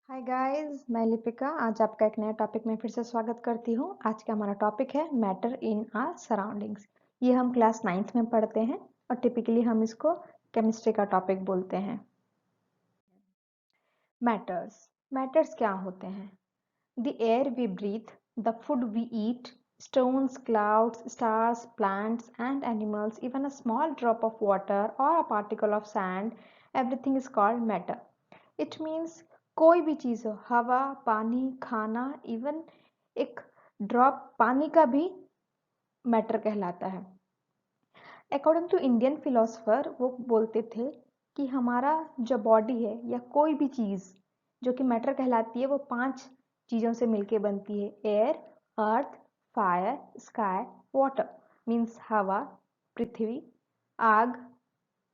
Hi guys, मैं लिपिका। आज आपका एक नया टॉपिक में फिर से स्वागत करती हूँ। आज का हमारा टॉपिक है मैटर इन आवर सराउंडिंग्स। ये हम क्लास 9th में पढ़ते हैं और टिपिकली हम इसको केमिस्ट्री का टॉपिक बोलते हैं। मैटर्स क्या होते हैं? The air we breathe, the food we eat, stones, clouds, stars, plants and animals, even a small drop of water or a particle of sand, everything is called matter. It means कोई भी चीज़ हो, हवा, पानी, खाना, even एक drop पानी का भी मैटर कहलाता है। अकॉर्डिंग टू इंडियन फिलोसफर, वो बोलते थे कि हमारा जो बॉडी है या कोई भी चीज़ जो कि मैटर कहलाती है, वो 5 चीज़ों से मिलके बनती है। एयर, अर्थ, फायर, स्काई, वाटर। मीन्स हवा, पृथ्वी, आग,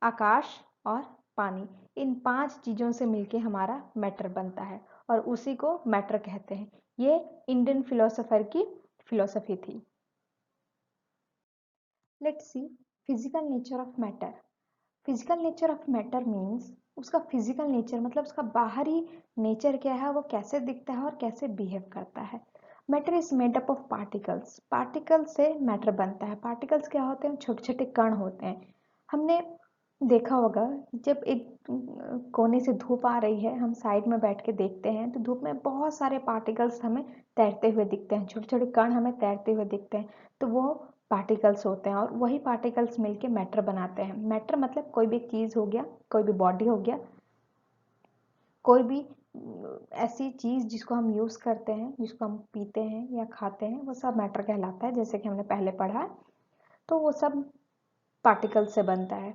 आकाश और पानी। इन 5 चीज़ों से मिलके हमारा मैटर बनता है और उसी को मैटर कहते हैं। ये इंडियन फिलोसोफर की फिलोसफी थी। Let's see physical nature of matter. Physical nature of matter means उसका फिजिकल नेचर मतलब उसका बाहरी नेचर क्या है, वो कैसे दिखता है और कैसे बिहेव करता है। Matter is made up of particles. Particles से मैटर बनता है। पार्टिकल्स क्या होते हैं? छोटे छोटे कण होते हैं। हमने देखा होगा, जब एक कोने से धूप आ रही है, हम साइड में बैठ के देखते हैं तो धूप में बहुत सारे पार्टिकल्स हमें तैरते हुए दिखते हैं, छोटे छोटे कण हमें तैरते हुए दिखते हैं। तो वो पार्टिकल्स होते हैं और वही पार्टिकल्स मिलके मैटर बनाते हैं। मैटर मतलब कोई भी चीज़ हो गया, कोई भी बॉडी हो गया, कोई भी ऐसी चीज़ जिसको हम यूज़ करते हैं, जिसको हम पीते हैं या खाते हैं, वो सब मैटर कहलाता है। जैसे कि हमने पहले पढ़ा है, तो वो सब पार्टिकल्स से बनता है।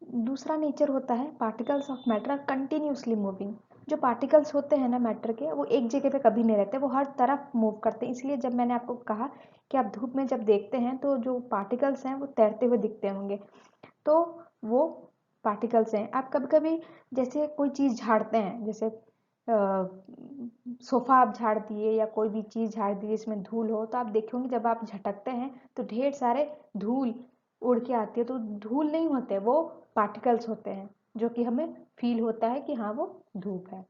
दूसरा नेचर होता है particles of matter are continuously moving. जो पार्टिकल्स होते हैं ना मैटर के, वो एक जगह पे कभी नहीं रहते, वो हर तरफ मूव करते हैं। इसलिए जब मैंने आपको कहा कि आप धूप में जब देखते हैं तो जो पार्टिकल्स हैं वो तैरते हुए दिखते होंगे, तो वो पार्टिकल्स हैं। आप कभी कभी जैसे कोई चीज़ झाड़ते हैं, जैसे सोफा आप झाड़ दिए या कोई भी चीज़ झाड़ दी जिसमें धूल हो, तो आप देखेंगे जब आप झटकते हैं तो ढेर सारे धूल उड़ के आती है। तो धूल नहीं होते, वो पार्टिकल्स होते हैं, जो कि हमें फील होता है कि हाँ वो धूप है।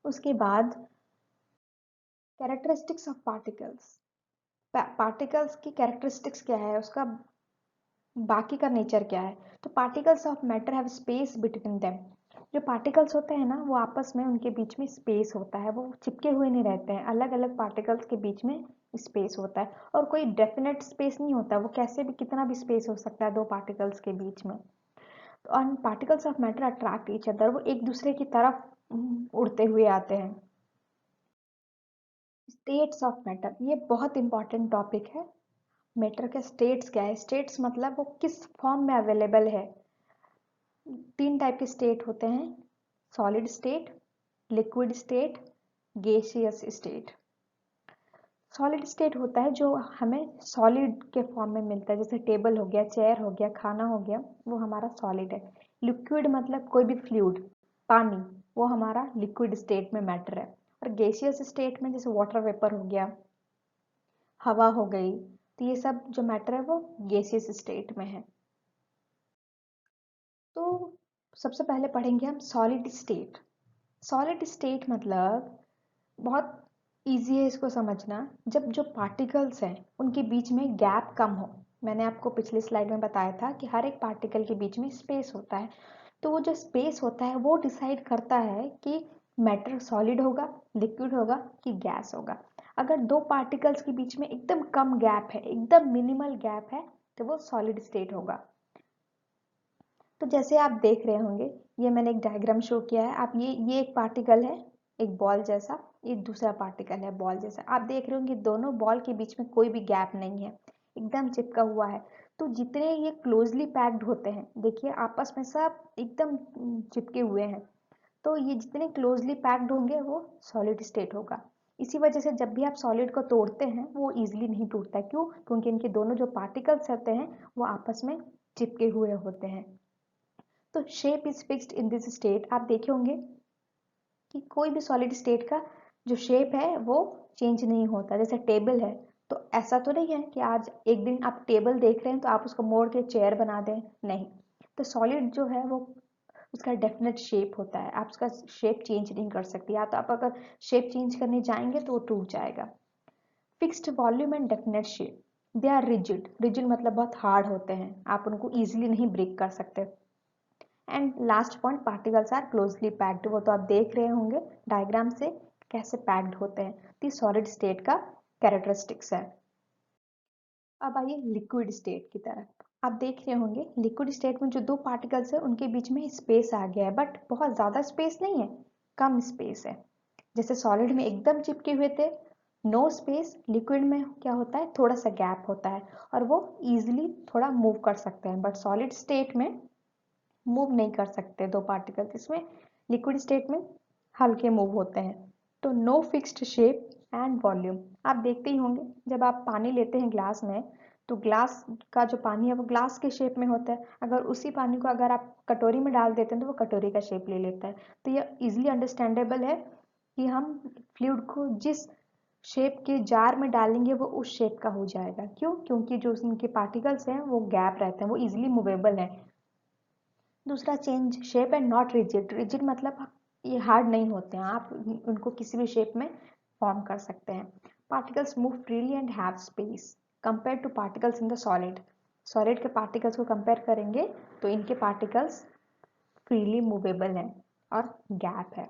उसके बाद कैरेक्टरिस्टिक्स ऑफ पार्टिकल्स। पार्टिकल्स की कैरेक्टरिस्टिक्स क्या है, उसका बाकी का नेचर क्या है? तो particles of matter have space between them. जो पार्टिकल्स होते हैं ना, वो आपस में उनके बीच में स्पेस होता है, वो चिपके हुए नहीं रहते हैं। अलग अलग पार्टिकल्स के बीच में स्पेस होता है और कोई डेफिनेट स्पेस नहीं होता। वो कैसे भी कितना भी स्पेस हो सकता है दो पार्टिकल्स के बीच में। और particles of matter attract each other, वो एक दूसरे की तरफ उड़ते हुए आते हैं। स्टेट्स ऑफ मैटर, ये बहुत इंपॉर्टेंट टॉपिक है। मैटर के स्टेट्स क्या है? स्टेट्स मतलब वो किस फॉर्म में अवेलेबल है। 3 टाइप के स्टेट होते हैं: solid state, liquid state, gaseous state. Solid state होता है जो हमें सॉलिड के फॉर्म में मिलता है, जैसे टेबल हो गया, चेयर हो गया, खाना हो गया, वो हमारा सॉलिड है। लिक्विड मतलब कोई भी फ्लूइड, पानी, वो हमारा लिक्विड स्टेट में मैटर है। और गैसियस स्टेट में जैसे वाटर वेपर हो गया, हवा हो गई, तो ये सब जो मैटर है वो गैसियस स्टेट में है। तो सबसे पहले पढ़ेंगे हम सॉलिड स्टेट। सॉलिड स्टेट मतलब बहुत इजी है इसको समझना। जब जो पार्टिकल्स हैं उनके बीच में गैप कम हो। मैंने आपको पिछली स्लाइड में बताया था कि हर एक पार्टिकल के बीच में स्पेस होता है। तो वो जो स्पेस होता है वो डिसाइड करता है कि मैटर सॉलिड होगा, लिक्विड होगा कि गैस होगा। अगर दो पार्टिकल्स के बीच में एकदम कम गैप है, एकदम मिनिमल गैप है, तो वो सॉलिड स्टेट होगा। तो जैसे आप देख रहे होंगे, ये मैंने एक डायग्राम शो किया है। आप ये एक पार्टिकल है, एक बॉल जैसा, ये दूसरा पार्टिकल है बॉल जैसा। आप देख रहे होंगे दोनों बॉल के बीच में कोई भी गैप नहीं है, एकदम चिपका हुआ है। तो जितने ये क्लोजली पैक्ड होते हैं, देखिए आपस में सब एकदम चिपके हुए हैं, तो ये जितने क्लोजली पैक्ड होंगे वो सॉलिड स्टेट होगा। इसी वजह से जब भी आप सॉलिड को तोड़ते हैं वो इजीली नहीं टूटता। क्यों? क्योंकि इनके दोनों जो पार्टिकल्स होते हैं वो आपस में चिपके हुए होते हैं। तो shape is fixed in this state. आप देखे होंगे कि कोई भी सॉलिड स्टेट का जो शेप है वो चेंज नहीं होता। जैसे टेबल है, तो ऐसा तो नहीं है कि आज एक दिन आप टेबल देख रहे हैं तो आप उसको मोड़ के चेयर बना दें, नहीं। तो सॉलिड जो है वो उसका डेफिनेट शेप होता है, आप उसका शेप चेंज नहीं कर सकते, या तो आप अगर शेप चेंज करने जाएंगे तो वो टूट जाएगा। Fixed volume and definite shape, they are rigid, rigid मतलब बहुत हार्ड होते हैं, आप उनको ईजिली नहीं ब्रेक कर सकते। And last point, particles are closely packed, वो तो आप देख रहे होंगे डायग्राम से कैसे पैक्ड होते हैं, तो सॉलिड स्टेट का कैरेक्टरिस्टिक्स है। अब आइए लिक्विड स्टेट की तरफ। आप देख रहे होंगे लिक्विड स्टेट में जो दो पार्टिकल्स है उनके बीच में स्पेस आ गया है, बट बहुत ज़्यादा स्पेस नहीं है, कम स्पेस है। जैसे सॉलिड में एकदम चिपके हुए थे, नो स्पेस, लिक्विड में क्या होता है, थोड़ा सा गैप होता है और वो इजीली थोड़ा मूव कर सकते हैं, बट सॉलिड स्टेट में मूव नहीं कर सकते दो पार्टिकल, इसमें लिक्विड स्टेट में हल्के मूव होते हैं। तो no fixed shape and volume, आप देखते ही होंगे जब आप पानी लेते हैं ग्लास में, तो ग्लास का जो पानी है वो ग्लास के शेप में होता है, अगर उसी पानी को अगर आप कटोरी में डाल देते हैं तो वो कटोरी का शेप ले लेता है। तो यह इजिली अंडरस्टैंडेबल है कि हम फ्लूइड को जिस शेप के जार में डालेंगे वो उस शेप का हो जाएगा। क्यों? क्योंकि जो उनके पार्टिकल्स हैं वो गैप रहते हैं, वो इजिली मूवेबल हैं। दूसरा change shape and not rigid, rigid मतलब ये हार्ड नहीं होते हैं, आप उनको किसी भी शेप में फॉर्म कर सकते हैं। Particles move freely and have space compare two particles in the solid, solid के पार्टिकल्स को कंपेयर करेंगे तो इनके पार्टिकल्स फ्रीली मूवेबल हैं और गैप है।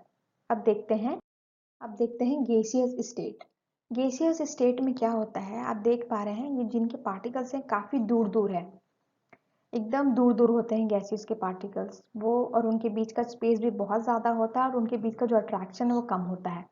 अब देखते हैं गैसियस स्टेट। गैसियस स्टेट में क्या होता है, आप देख पा रहे हैं ये जिनके पार्टिकल्स हैं काफ़ी दूर दूर है, एकदम दूर दूर होते हैं गैसेस के पार्टिकल्स वो, और उनके बीच का स्पेस भी बहुत ज़्यादा होता है और उनके बीच का जो अट्रैक्शन है वो कम होता है।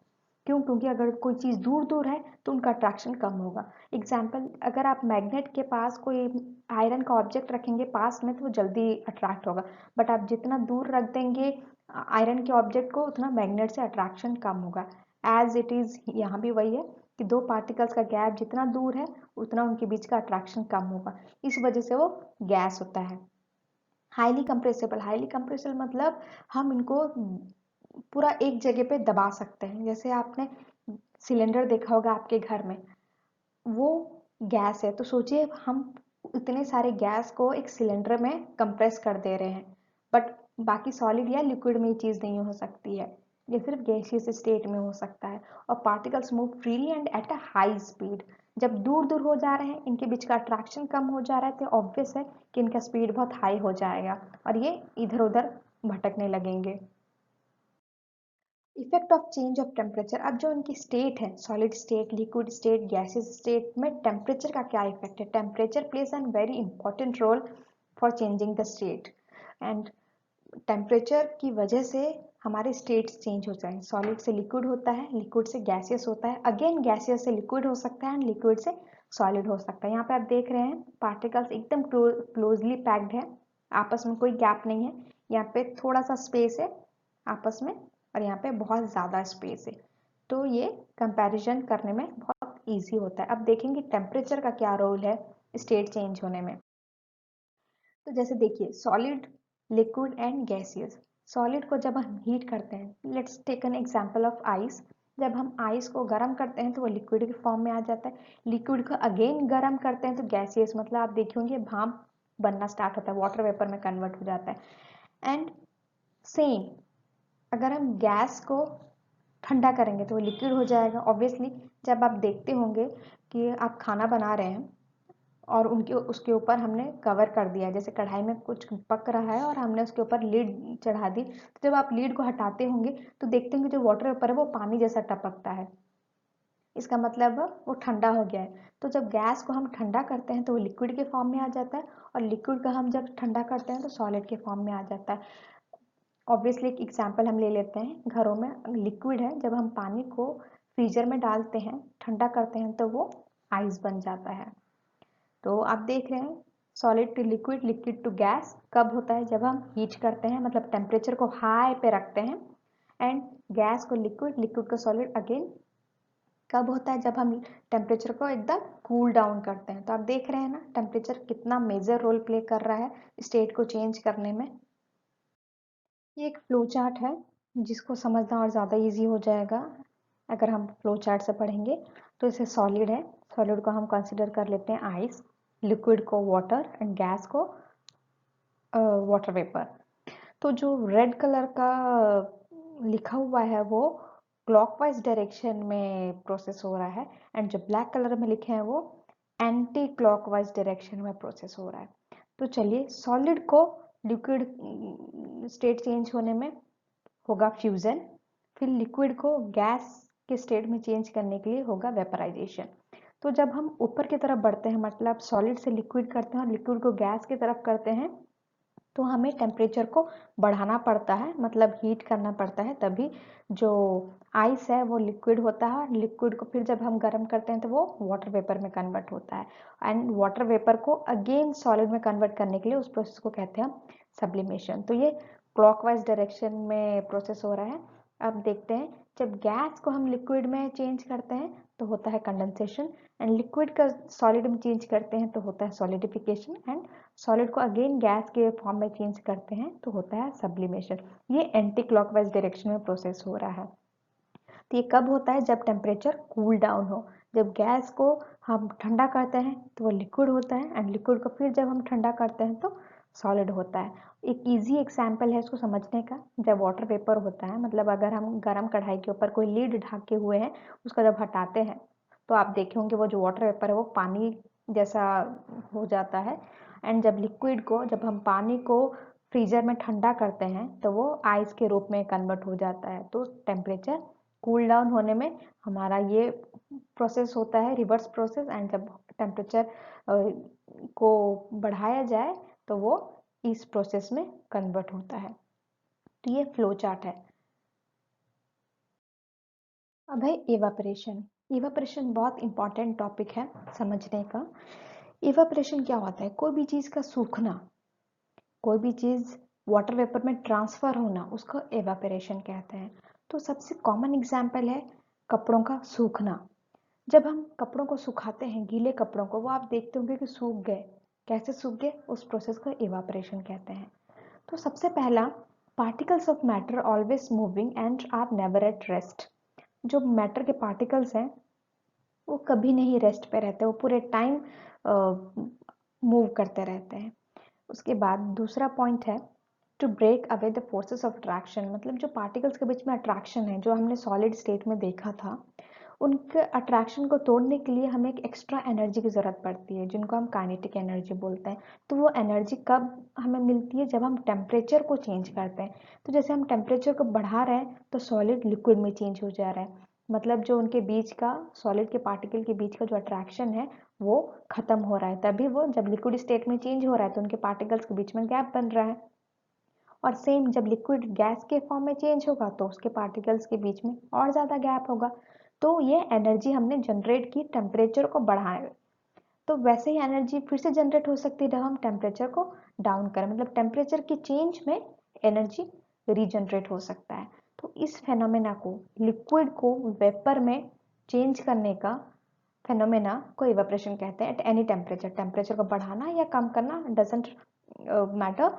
क्यों? क्योंकि अगर कोई चीज़ दूर दूर है तो उनका अट्रैक्शन कम होगा। एग्जाम्पल, अगर आप मैग्नेट के पास कोई आयरन का ऑब्जेक्ट रखेंगे पास में तो वो जल्दी अट्रैक्ट होगा, बट आप जितना दूर रख देंगे आयरन के ऑब्जेक्ट को उतना मैग्नेट से अट्रैक्शन कम होगा। एज इट इज़ यहाँ भी वही है कि दो पार्टिकल्स का गैप जितना दूर है उतना उनके बीच का अट्रैक्शन कम होगा, इस वजह से वो गैस होता है। हाईली कंप्रेसिबल, हाईली कंप्रेसिबल मतलब हम इनको पूरा एक जगह पे दबा सकते हैं। जैसे आपने सिलेंडर देखा होगा आपके घर में, वो गैस है, तो सोचिए हम इतने सारे गैस को एक सिलेंडर में कंप्रेस कर दे रहे हैं, बट बाकी सॉलिड या लिक्विड में ये चीज़ नहीं हो सकती है, ये सिर्फ गैसियस स्टेट में हो सकता है। और particles move freely and at a high speed, जब दूर दूर हो जा रहे हैं इनके बीच का अट्रैक्शन कम हो जा रहा है तो ऑब्वियस है कि इनका स्पीड बहुत हाई हो जाएगा और ये इधर उधर भटकने लगेंगे। Effect of change of temperature, अब जो इनकी स्टेट है solid state, liquid state, gases state में टेम्परेचर का क्या इफेक्ट है। Temperature plays an very important role for changing the state, and temperature की वजह से हमारे स्टेट्स चेंज हो जाए। सॉलिड से लिक्विड होता है, लिक्विड से गैसियस होता है, अगेन गैसियस से लिक्विड हो सकता है एंड लिक्विड से सॉलिड हो सकता है। यहाँ पे आप देख रहे हैं पार्टिकल्स एकदम क्लोजली पैक्ड है, आपस में कोई गैप नहीं है, यहाँ पे थोड़ा सा स्पेस है आपस में और यहाँ पे बहुत ज़्यादा स्पेस है, तो ये कंपैरिजन करने में बहुत ईजी होता है। अब देखेंगे टेम्परेचर का क्या रोल है स्टेट चेंज होने में। तो जैसे देखिए solid, liquid and gaseous, solid को जब हम हीट करते हैं, let's take an example of ice, जब हम आइस को गर्म करते हैं तो वो लिक्विड के फॉर्म में आ जाता है, लिक्विड को अगेन गर्म करते हैं तो गैसियस मतलब आप देखेंगे भाप बनना स्टार्ट होता है, वाटर वेपर में कन्वर्ट हो जाता है। एंड सेम अगर हम गैस को ठंडा करेंगे तो वो लिक्विड हो जाएगा। ऑब्वियसली जब आप देखते होंगे कि आप खाना बना रहे हैं और उनके उसके ऊपर हमने कवर कर दिया, जैसे कढ़ाई में कुछ पक रहा है और हमने उसके ऊपर लीड चढ़ा दी, तो जब आप लीड को हटाते होंगे तो देखते होंगे जो वाटर वेपर है वो पानी जैसा टपकता है, इसका मतलब वो ठंडा हो गया है। तो जब गैस को हम ठंडा करते हैं तो वो लिक्विड के फॉर्म में आ जाता है और लिक्विड का हम जब ठंडा करते हैं तो सॉलिड के फॉर्म में आ जाता है। ऑब्वियसली एक एग्जांपल हम ले लेते हैं, घरों में लिक्विड है, जब हम पानी को फ्रीजर में डालते हैं ठंडा करते हैं तो वो आइस बन जाता है। तो आप देख रहे हैं solid to liquid, liquid to gas कब होता है, जब हम हीट करते हैं, मतलब टेम्परेचर को हाई पे रखते हैं, एंड गैस को लिक्विड, लिक्विड को सॉलिड अगेन कब होता है, जब हम टेम्परेचर को एकदम कूल डाउन करते हैं। तो आप देख रहे हैं ना टेम्परेचर कितना मेजर रोल प्ले कर रहा है स्टेट को चेंज करने में। ये एक फ्लो चार्ट है जिसको समझना और ज़्यादा इजी हो जाएगा अगर हम फ्लो चार्ट से पढ़ेंगे। तो इसे सॉलिड है, सॉलिड को हम कंसिडर कर लेते हैं आइस, लिक्विड को वाटर एंड गैस को वाटर वेपर। तो जो रेड कलर का लिखा हुआ है वो क्लॉकवाइज डायरेक्शन में प्रोसेस हो रहा है, एंड जो ब्लैक कलर में लिखे हैं वो एंटी क्लॉकवाइज डायरेक्शन में प्रोसेस हो रहा है। तो चलिए, सॉलिड को लिक्विड स्टेट चेंज होने में होगा फ्यूजन, फिर लिक्विड को गैस के स्टेट में चेंज करने के लिए होगा वेपराइजेशन। तो जब हम ऊपर की तरफ बढ़ते हैं, मतलब सॉलिड से लिक्विड करते हैं और लिक्विड को गैस की तरफ करते हैं, तो हमें टेम्परेचर को बढ़ाना पड़ता है, मतलब हीट करना पड़ता है, तभी जो आइस है वो लिक्विड होता है, और लिक्विड को फिर जब हम गर्म करते हैं तो वो वाटर वेपर में कन्वर्ट होता है, एंड वाटर वेपर को अगेन सॉलिड में कन्वर्ट करने के लिए उस प्रोसेस को कहते हैं हम सब्लिमेशन। तो ये क्लॉकवाइज डायरेक्शन में प्रोसेस हो रहा है। अब देखते हैं, जब गैस को हम लिक्विड में चेंज करते हैं तो होता है कंडेंसेशन, एंड लिक्विड का सॉलिड में चेंज करते हैं तो होता है सॉलिडिफिकेशन, एंड सॉलिड को अगेन गैस के फॉर्म में चेंज करते हैं तो होता है सब्लिमेशन। ये एंटी क्लॉकवाइज डायरेक्शन में प्रोसेस हो रहा है। तो ये कब होता है? जब टेम्परेचर कूल डाउन हो। जब गैस को हम ठंडा करते हैं तो वो लिक्विड होता है, एंड लिक्विड को फिर जब हम ठंडा करते हैं तो सॉलिड होता है। एक इजी एग्जाम्पल है इसको समझने का, जब वाटर वेपर होता है, मतलब अगर हम गर्म कढ़ाई के ऊपर कोई लीड ढके हुए हैं, उसका जब हटाते हैं तो आप देखे होंगे वो जो वाटर वेपर है वो पानी जैसा हो जाता है, एंड जब लिक्विड को, जब हम पानी को फ्रीजर में ठंडा करते हैं तो वो आइस के रूप में कन्वर्ट हो जाता है। तो टेम्परेचर कूल डाउन होने में हमारा ये प्रोसेस होता है, रिवर्स प्रोसेस, एंड जब टेम्परेचर को बढ़ाया जाए तो वो इस प्रोसेस में कन्वर्ट होता है। तो ये फ्लो चार्ट है। अब है इवापोरेशन। इवापोरेशन बहुत इंपॉर्टेंट टॉपिक है समझने का। इवापोरेशन क्या होता है? कोई भी चीज़ का सूखना, कोई भी चीज़ वाटर वेपर में ट्रांसफर होना, उसको एवापोरेशन कहते हैं। तो सबसे कॉमन एग्जाम्पल है कपड़ों का सूखना। जब हम कपड़ों को सुखाते हैं, गीले कपड़ों को, वो आप देखते होंगे कि सूख गए। कैसे सूख गए? उस प्रोसेस को इवापोरेशन कहते हैं। तो सबसे पहला, particles of matter always moving and are never at rest. जो मैटर के पार्टिकल्स हैं वो कभी नहीं रेस्ट पे रहते, वो पूरे टाइम मूव करते रहते हैं। उसके बाद दूसरा पॉइंट है to break away the forces of attraction, मतलब जो पार्टिकल्स के बीच में अट्रैक्शन है, जो हमने सॉलिड स्टेट में देखा था, उनके अट्रैक्शन को तोड़ने के लिए हमें एक एक्स्ट्रा एनर्जी की ज़रूरत पड़ती है, जिनको हम काइनेटिक एनर्जी बोलते हैं। तो वो एनर्जी कब हमें मिलती है? जब हम टेम्परेचर को चेंज करते हैं। तो जैसे हम टेम्परेचर को बढ़ा रहे हैं तो सॉलिड लिक्विड में चेंज हो जा रहा है, मतलब जो उनके बीच का, सॉलिड के पार्टिकल के बीच का जो अट्रैक्शन है वो खत्म हो रहा है, तभी वो जब लिक्विड स्टेट में चेंज हो रहा है तो उनके पार्टिकल्स के बीच में गैप बन रहा है। और सेम जब लिक्विड गैस के फॉर्म में चेंज होगा तो उसके पार्टिकल्स के बीच में और ज़्यादा गैप होगा। तो ये एनर्जी हमने जनरेट की टेम्परेचर को बढ़ाए, तो वैसे ही एनर्जी फिर से जनरेट हो सकती है जब हम टेम्परेचर को डाउन करें, मतलब टेम्परेचर की चेंज में एनर्जी रीजनरेट हो सकता है। तो इस फेनोमेना को, लिक्विड को वेपर में चेंज करने का फेनोमेना को इवेपोरेशन कहते हैं। एट एनी टेम्परेचर, टेम्परेचर को बढ़ाना या कम करना डजेंट मैटर,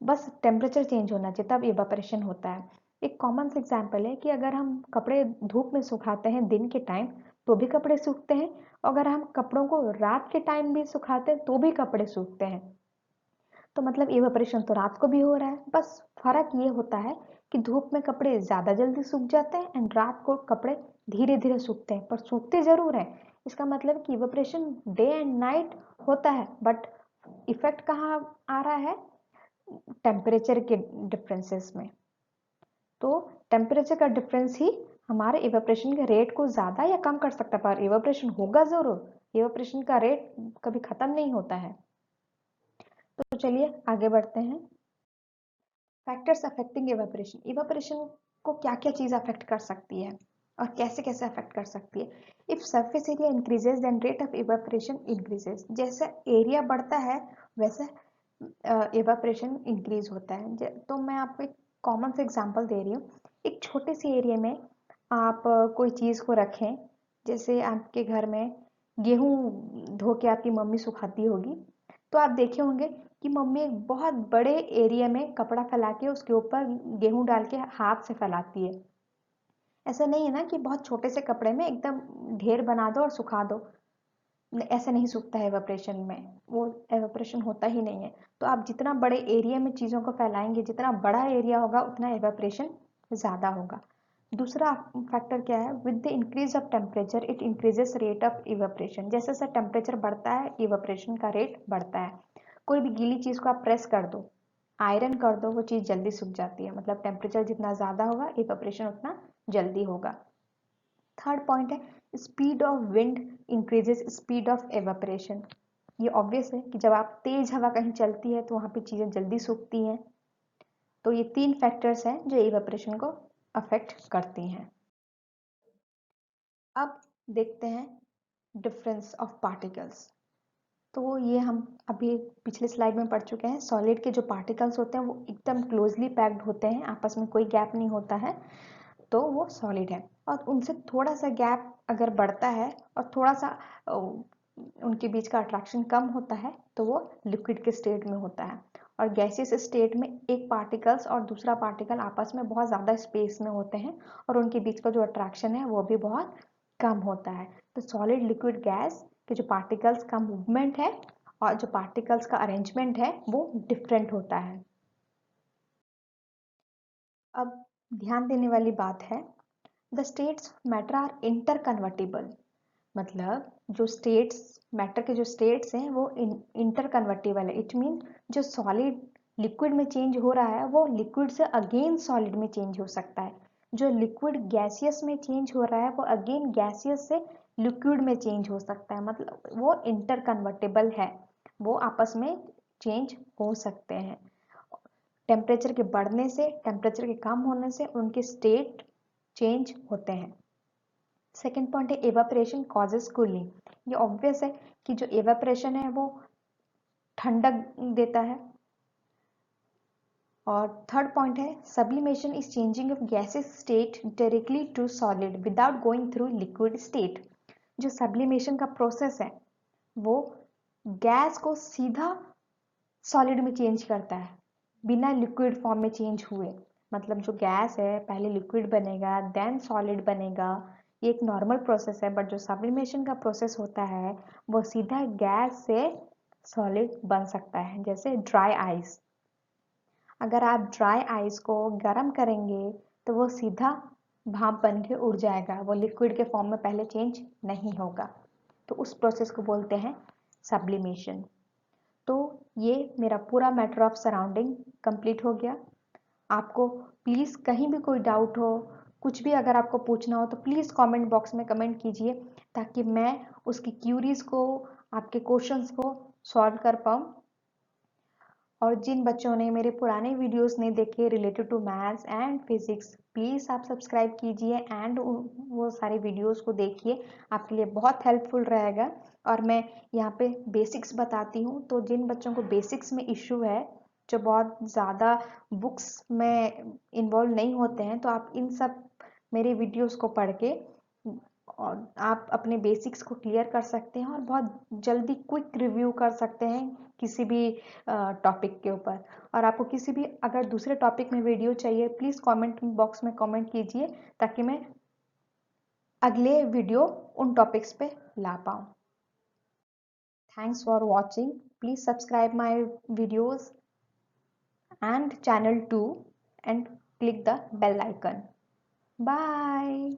बस टेम्परेचर चेंज होना चाहिए तब इवेपोरेशन होता है। एक कॉमन सा एग्जांपल है कि अगर हम कपड़े धूप में सुखाते हैं दिन के टाइम तो भी कपड़े सूखते हैं, अगर हम कपड़ों को रात के टाइम भी सुखाते हैं तो भी कपड़े सूखते हैं। तो मतलब इवेपोरेशन तो रात को भी हो रहा है, बस फर्क ये होता है कि धूप में कपड़े ज़्यादा जल्दी सूख जाते हैं एंड रात को कपड़े धीरे धीरे सूखते हैं, पर सूखते ज़रूर हैं। इसका मतलब कि इवेपोरेशन डे एंड नाइट होता है, बट इफेक्ट कहाँ आ रहा है? टेम्परेचर के डिफरेंसेस में। तो टेम्परेचर का डिफरेंस ही हमारे इवेपोरेशन के रेट को ज़्यादा या कम कर सकता है, पर इवेपोरेशन होगा ज़रूर। इवेपोरेशन का रेट कभी ख़त्म नहीं होता है। तो चलिए आगे बढ़ते हैं। Factors affecting evaporation. इवेपोरेशन को क्या क्या चीज़ अफेक्ट कर सकती है और कैसे कैसे अफेक्ट कर सकती है? If surface area increases then rate of evaporation increases. जैसे एरिया बढ़ता है वैसे इवेपोरेशन इंक्रीज होता है। तो मैं आपको एक कॉमन से एग्जांपल दे रही हूँ। एक छोटे से एरिया में आप कोई चीज़ को रखें, जैसे आपके घर में गेहूं धो के आपकी मम्मी सुखाती होगी, तो आप देखे होंगे कि मम्मी एक बहुत बड़े एरिया में कपड़ा फैला के उसके ऊपर गेहूं डाल के हाथ से फैलाती है। ऐसा नहीं है ना कि बहुत छोटे से कपड़े में एकदम ढेर बना दो और सुखा दो। ऐसे नहीं सूखता है एवापोरेशन में, वो एवापोरेशन होता ही नहीं है। तो आप जितना बड़े एरिया में चीज़ों को फैलाएंगे, जितना बड़ा एरिया होगा उतना एवापोरेशन ज़्यादा होगा। दूसरा फैक्टर क्या है, with the increase of temperature it increases rate of evaporation. जैसे जैसे टेम्परेचर बढ़ता है इवेपोरेशन का रेट बढ़ता है। कोई भी गीली चीज़ को आप प्रेस कर दो, आयरन कर दो, वो चीज़ जल्दी सूख जाती है। मतलब टेम्परेचर जितना ज़्यादा होगा इवेपोरेशन उतना जल्दी होगा। थर्ड पॉइंट है, speed of wind increases speed of evaporation. ये ऑब्वियस है कि जब आप तेज हवा कहीं चलती है तो वहाँ पे चीज़ें जल्दी सूखती हैं। तो ये 3 फैक्टर्स हैं जो इवेपोरेशन को अफेक्ट करती हैं। अब देखते हैं डिफरेंस ऑफ पार्टिकल्स। तो ये हम अभी पिछले स्लाइड में पढ़ चुके हैं। सॉलिड के जो पार्टिकल्स होते हैं वो एकदम क्लोजली पैक्ड होते हैं, आपस में कोई गैप नहीं होता है, तो वो सॉलिड है। और उनसे थोड़ा सा गैप अगर बढ़ता है और थोड़ा सा उनके बीच का अट्रैक्शन कम होता है तो वो लिक्विड के स्टेट में होता है। और गैसियस स्टेट में एक पार्टिकल्स और दूसरा पार्टिकल आपस में बहुत ज़्यादा स्पेस में होते हैं और उनके बीच का जो अट्रैक्शन है वो भी बहुत कम होता है। तो सॉलिड लिक्विड गैस के जो पार्टिकल्स का मूवमेंट है और जो पार्टिकल्स का अरेंजमेंट है वो डिफरेंट होता है। अब ध्यान देने वाली बात है, the states matter are inter convertible. मतलब जो स्टेट्स मैटर के जो स्टेट्स हैं वो इंटर कन्वर्टिबल है। इट मीन जो सॉलिड लिक्विड में चेंज हो रहा है वो लिक्विड से अगेन सॉलिड में चेंज हो सकता है। जो लिक्विड गैसियस में चेंज हो रहा है वो अगेन गैसियस से लिक्विड में चेंज हो सकता है। मतलब वो इंटर कन्वर्टेबल है, वो आपस में चेंज हो सकते हैं। टेम्परेचर के बढ़ने से, टेम्परेचर के कम होने से उनके स्टेट चेंज होते हैं। सेकेंड पॉइंट है एवापोरेशन कॉजेस कूलिंग। ये ऑब्वियस है कि जो एवापोरेशन है वो ठंडक देता है। और थर्ड पॉइंट है sublimation is changing of gases state directly to solid without going through liquid state. जो सब्लिमेशन का प्रोसेस है वो गैस को सीधा सॉलिड में चेंज करता है बिना लिक्विड फॉर्म में चेंज हुए। मतलब जो गैस है पहले लिक्विड बनेगा देन सॉलिड बनेगा, ये एक नॉर्मल प्रोसेस है। बट जो सब्लिमेशन का प्रोसेस होता है वो सीधा गैस से सॉलिड बन सकता है। जैसे ड्राई आइस, अगर आप ड्राई आइस को गर्म करेंगे तो वो सीधा भाप बन के उड़ जाएगा, वो लिक्विड के फॉर्म में पहले चेंज नहीं होगा। तो उस प्रोसेस को बोलते हैं सब्लिमेशन। तो ये मेरा पूरा मैटर ऑफ सराउंडिंग कंप्लीट हो गया। आपको प्लीज़ कहीं भी कोई डाउट हो, कुछ भी अगर आपको पूछना हो तो प्लीज़ कमेंट बॉक्स में कमेंट कीजिए ताकि मैं उसकी क्यूरीज को, आपके क्वेश्चंस को सॉल्व कर पाऊँ। और जिन बच्चों ने मेरे पुराने वीडियोस नहीं देखे related to maths and physics, please आप सब्सक्राइब कीजिए एंड वो सारे वीडियोस को देखिए, आपके लिए बहुत हेल्पफुल रहेगा। और मैं यहाँ पे बेसिक्स बताती हूँ, तो जिन बच्चों को बेसिक्स में इश्यू है, जो बहुत ज़्यादा बुक्स में इन्वॉल्व नहीं होते हैं, तो आप इन सब मेरे वीडियोस को पढ़ के और आप अपने बेसिक्स को क्लियर कर सकते हैं और बहुत जल्दी क्विक रिव्यू कर सकते हैं किसी भी टॉपिक के ऊपर। और आपको किसी भी अगर दूसरे टॉपिक में वीडियो चाहिए प्लीज़ कमेंट बॉक्स में कमेंट कीजिए ताकि मैं अगले वीडियो उन टॉपिक्स पे ला पाऊँ। Thanks for watching, please subscribe my videos and channel 2 and click the bell icon. Bye.